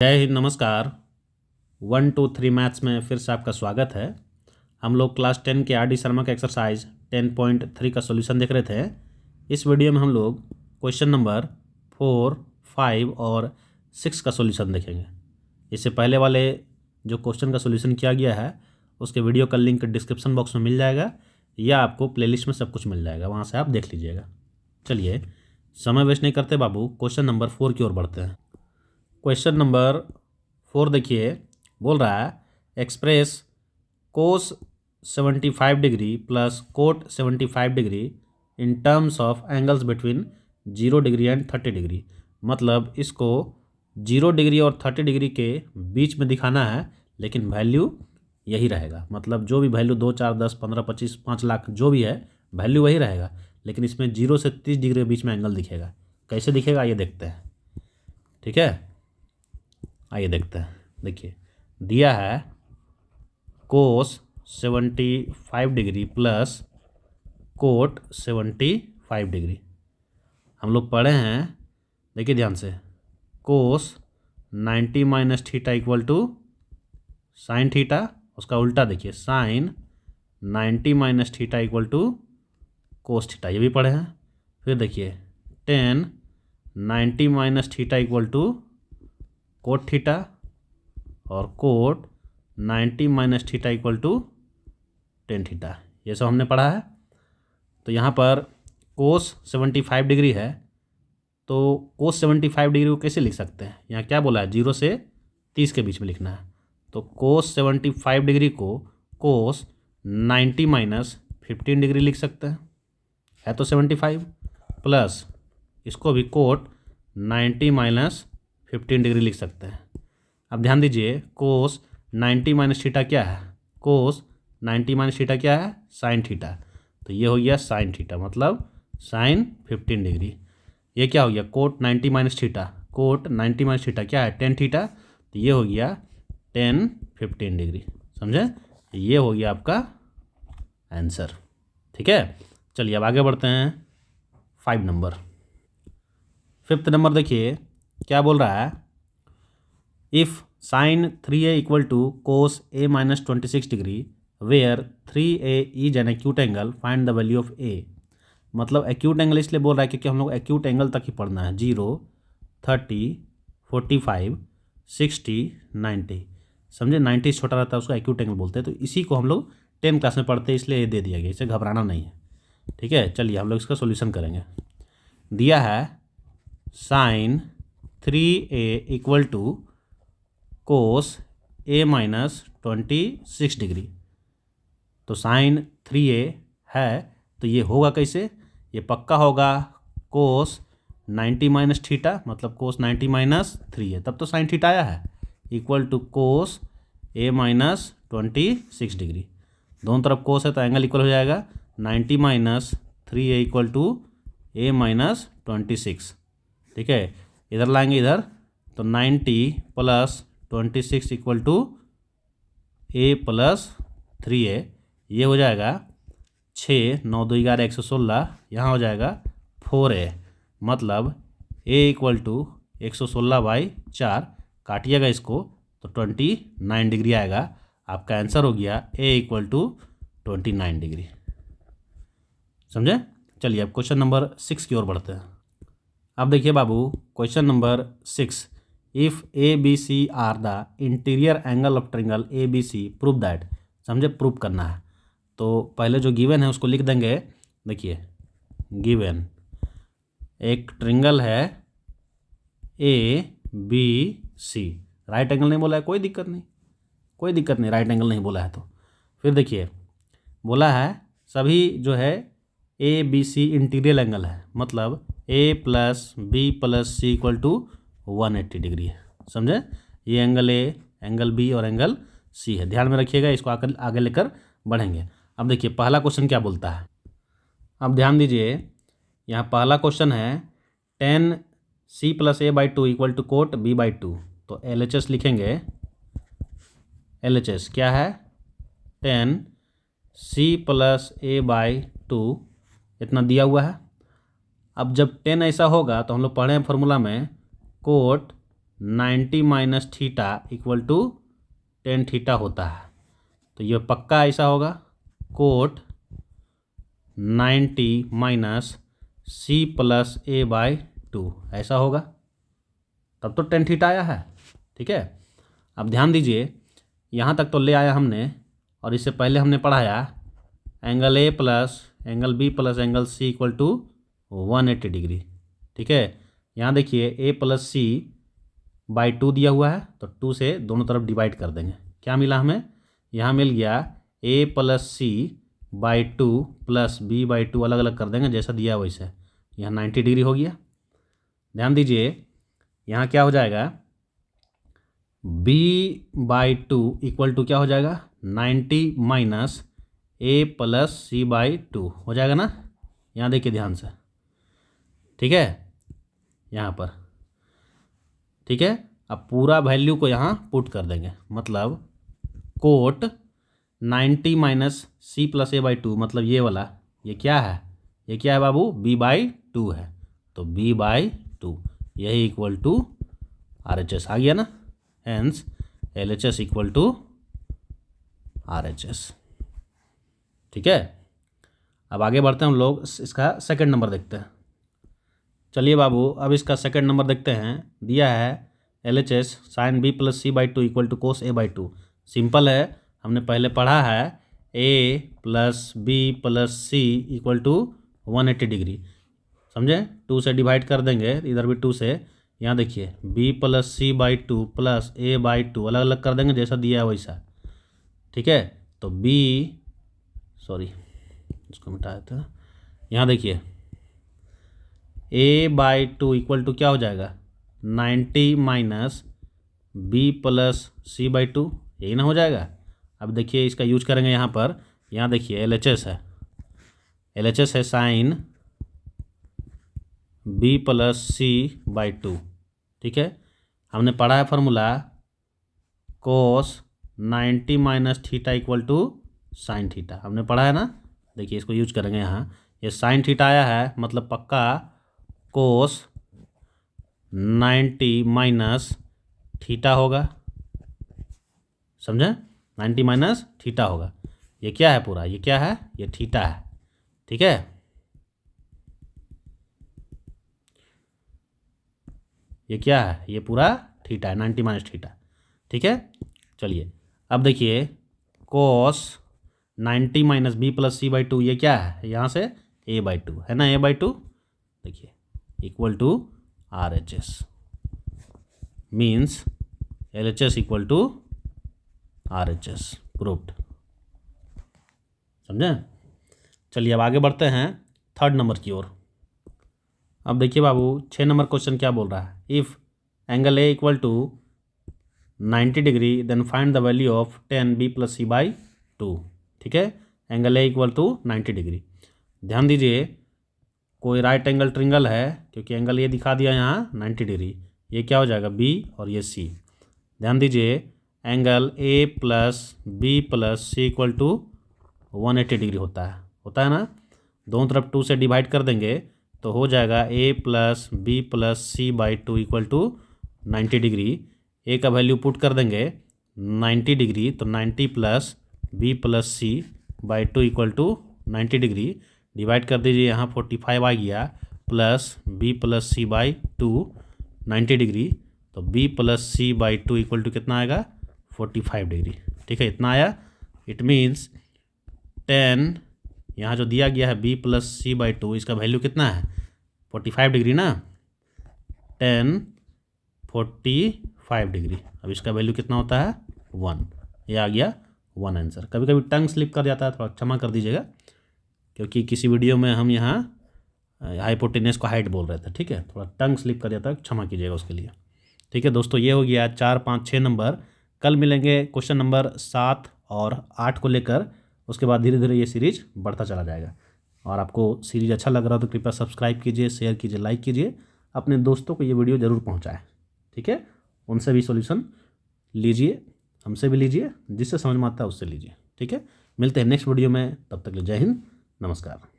जय हिंद, नमस्कार। 1 2 3 मैथ्स में फिर से आपका स्वागत है। हम लोग क्लास 10 के आर डी शर्मा का एक्सरसाइज 10.3 का सॉल्यूशन देख रहे थे। इस वीडियो में हम लोग क्वेश्चन नंबर 4, 5 और 6 का सॉल्यूशन देखेंगे। इससे पहले वाले जो क्वेश्चन का सॉल्यूशन किया गया है उसके वीडियो का लिंक डिस्क्रिप्शन बॉक्स में मिल जाएगा या आपको प्लेलिस्ट में सब कुछ मिल जाएगा, वहाँ से आप देख लीजिएगा। चलिए समय वेस्ट नहीं करते बाबू, क्वेश्चन नंबर 4 की ओर बढ़ते हैं। क्वेश्चन नंबर 4 देखिए, बोल रहा है express cos 75 degree plus cot 75 degree in terms of angles between 0 degree and 30 degree. मतलब इसको 0 डिग्री और 30 डिग्री के बीच में दिखाना है, लेकिन वैल्यू यही रहेगा। मतलब जो भी वैल्यू 2, 4, 10, 15, 25, 5 लाख जो भी है वैल्यू वही रहेगा, लेकिन इसमें 0 से 30 डिग्री के बीच में एंगल दिखेगा। कैसे दिखेगा ये देखते हैं, ठीक है। आइए देखते हैं। देखिए दिया है cos 75 degree plus cot 75 degree. हम लोग पढ़े हैं, देखिए ध्यान से, cos 90 minus theta equal to sine theta. उसका उल्टा देखिए, sine 90 minus theta equal to cos theta, ये भी पढ़े हैं। फिर देखिए tan 90 minus theta equal to cot theta, और cot 90 minus theta equal to tan theta, ये सब हमने पढ़ा है। तो यहाँ पर कोस 75 डिग्री है, तो कोस 75 डिग्री को कैसे लिख सकते हैं? यहाँ क्या बोला है, 0 से 30 के बीच में लिखना है। तो कोस 75 डिग्री को कोस 90 माइनस 15 डिग्री लिख सकते हैं, है तो 75, प्लस इसको भी कोट 90 माइनस 15 डिग्री लिख सकते हैं। अब ध्यान दीजिए, कोस 90 माइनस थीटा क्या है? कोस 90 माइनस थीटा क्या है? Sine theta. तो ये हो गया साइन थीटा, मतलब साइन 15 डिग्री। ये क्या हो गया? Cot 90 minus theta, cot 90 minus theta क्या है? Tan theta. तो ये हो गया टेन 15 डिग्री। समझे? ये हो गया आपका आंसर, ठीक है। चलिए अब आगे बढ़ते हैं। 5 नंबर, 5th नंबर देखिए क्या बोल रहा है। If sine 3a equal to cos a minus 26 degree where 3a is an acute angle, find the value of a। मतलब एक्यूट एंगल इसलिए बोल रहा है क्योंकि हम लोग एक्यूट एंगल तक ही पढ़ना है। 0, 30, 45, 60, 90। समझे? 90 से छोटा रहता है उसको एक्यूट एंगल बोलते हैं। तो इसी को हम लोग 10 क्लास में पढ़ते हैं, इसलिए ये दे दिया गया, इसे घबराना नहीं है, ठीक है। चलिए हम लोग इसका सोल्यूशन करेंगे। दिया है sine 3a equal to cos a minus 26 degree. तो साइन 3a है, तो ये होगा कैसे? ये पक्का होगा कोस 90 माइनस थीटा, मतलब कोस 90 माइनस 3a, तब तो साइन थीटा आया है, equal to cos a minus 26 degree. दोनों तरफ कोस है तो एंगल इक्वल हो जाएगा। 90 minus 3a equal to a minus 26, ठीक है। इधर लाएंगे इधर, तो 90 plus 26 equal to a plus 3a, ये हो जाएगा 6, 9, 2, 11, 116, यहाँ हो जाएगा 4a। मतलब a इक्वल टू 116/4, काटिएगा इसको तो 29 डिग्री आएगा। आपका आंसर हो गया a इक्वल टू 29 डिग्री। समझे? चलिए अब क्वेश्चन नंबर 6 की ओर बढ़ते हैं। अब देखिए बाबू, question number 6, if A B C are the interior angle of triangle A B C, prove that. समझे? प्रूव करना है। तो पहले जो गिवन है उसको लिख देंगे। देखिए गिवन एक ट्रिंगल है A B C, right angle नहीं बोला है, कोई दिक्कत नहीं, कोई दिक्कत नहीं, राइट एंगल नहीं बोला है तो। फिर देखिए बोला है सभी जो है A B C interior angle है, मतलब A plus B plus C equal to 180 degree है। समझे? ये एंगल ए, एंगल बी और एंगल सी है, ध्यान में रखिएगा, इसको आगे लेकर बढ़ेंगे। अब देखिए पहला क्वेश्चन क्या बोलता है। अब ध्यान दीजिए, यहाँ पहला क्वेश्चन है 10c plus a/2 equal to coat b/2। तो LHS लिखेंगे। LHS क्या है? 10c प्लस a/2 इतना दिया हुआ है। अब जब 10 ऐसा होगा तो हम लोग पढ़े हैं फॉर्मूला में, cot 90 minus theta equal to tan theta होता है। तो ये पक्का ऐसा होगा, cot 90 minus C plus A by 2 ऐसा होगा, तब तो टेन थीटा आया है। ठीक है, अब ध्यान दीजिए, यहाँ तक तो ले आया हमने, और इससे पहले हमने पढ़ाया angle A plus angle B plus angle C equal to 180 degree. ठीक है, यहाँ देखिए ए प्लस सी बाई 2 दिया हुआ है, तो 2 से दोनों तरफ डिवाइड कर देंगे। क्या मिला हमें, यहाँ मिल गया A plus C by 2 plus B by 2, अलग अलग कर देंगे जैसा दिया वैसे। यहाँ 90 डिग्री हो गया। ध्यान दीजिए, यहाँ क्या हो जाएगा, b बाई 2 इक्वल टू क्या हो जाएगा, 90 minus A plus C by 2 हो जाएगा ना। यहाँ देखिए ध्यान से, ठीक है, यहाँ पर। ठीक है, अब पूरा वैल्यू को यहाँ पुट कर देंगे, मतलब cot 90 minus C plus A by 2, मतलब ये वाला, ये क्या है, ये क्या है बाबू, b बाई 2 है, तो b बाई 2 यही इक्वल टू RHS आ गया ना। Hence LHS equal to RHS। ठीक है, अब आगे बढ़ते हैं हम लोग, इसका सेकंड नंबर देखते हैं। चलिए बाबू, अब इसका सेकंड नंबर देखते हैं। दिया है LHS sine B plus C by 2 equal to cos A by 2। Simple है, हमने पहले पढ़ा है A plus B plus C equal to 180 degree. समझे, 2 से डिवाइड कर देंगे, इधर भी 2 से। यहाँ देखिए b plus C by 2 plus A by 2, अलग अलग कर देंगे जैसा दिया है वैसा। ठीक है, तो इसको मिटा देते हैं। यहाँ देखिए a बाई 2 इक्वल टू क्या हो जाएगा, 90 minus B plus C by 2, यही ना हो जाएगा। अब देखिए इसका यूज करेंगे यहाँ पर। यहाँ देखिए LHS है sine b plus C by 2। ठीक है, हमने पढ़ा है formula cos 90 minus theta equal to sine theta, हमने पढ़ा है ना। देखिए इसको यूज करेंगे यहाँ, ये साइन थीटा आया है, मतलब पक्का कोस 90 माइनस थीटा होगा। समझे, 90 माइनस थीटा होगा। ये क्या है पूरा, ये क्या है, ये थीटा है। ठीक है, ये क्या है, ये पूरा थीटा है, 90 माइनस थीटा। ठीक है, चलिए अब देखिए cos 90 minus B plus C by 2, ये क्या है, यहाँ से ए बाई 2 है ना, ए बाई 2। देखिए equal to RHS, means LHS equal to RHS, proved. समझे। चलिए अब आगे बढ़ते हैं थर्ड नंबर की ओर। अब देखिए बाबू, 6 नंबर क्वेश्चन क्या बोल रहा है, if angle A equal to 90 degree then find the value of 10 B plus C by 2। ठीक है, angle A equal to 90 degree. ध्यान दीजिए, कोई राइट एंगल ट्रिंगल है, क्योंकि एंगल ये दिखा दिया यहाँ 90 डिग्री, ये क्या हो जाएगा B और ये C। ध्यान दीजिए, angle A plus B plus C equal to 180 degree होता है ना। दोनों तरफ 2 से डिवाइड कर देंगे तो हो जाएगा A plus B plus C by 2 equal to 90 degree. A का वैल्यू पुट कर देंगे 90 डिग्री, तो 90 plus B plus C by 2 equal to 90 degree. Divide कर दीजिए, यहाँ 45 आ गया, plus B plus C by 2 90 degree, तो B plus C by 2 equal to कितना आएगा, 45 डिग्री। ठीक है, इतना आया। इट मीन्स 10, यहाँ जो दिया गया है b प्लस सी बाई 2, इसका वैल्यू कितना है, 45 डिग्री ना। 10 45 डिग्री, अब इसका वैल्यू कितना होता है, 1। ये आ गया 1 आंसर। कभी कभी टंग स्लिप कर जाता है, थोड़ा क्षमा कर दीजिएगा, क्योंकि किसी वीडियो में हम यहाँ हाइपोटेनस को हाइट बोल रहे थे। ठीक है, थोड़ा टंग स्लिप कर जाता है, क्षमा कीजिएगा उसके लिए। ठीक है दोस्तों, ये हो गया 4, 5, 6 नंबर। कल मिलेंगे क्वेश्चन नंबर 7 और 8 को लेकर। उसके बाद धीरे धीरे ये सीरीज बढ़ता चला जाएगा। और आपको सीरीज अच्छा लग रहा हो तो कृपया सब्सक्राइब कीजिए, शेयर कीजिए, लाइक कीजिए, अपने दोस्तों को ये वीडियो ज़रूर पहुँचाएँ। ठीक है, उनसे भी सॉल्यूशन लीजिए, हमसे भी लीजिए, जिससे समझ में आता है उससे लीजिए। ठीक है, मिलते हैं नेक्स्ट वीडियो में, तब तक के लिए जय हिंद, नमस्कार।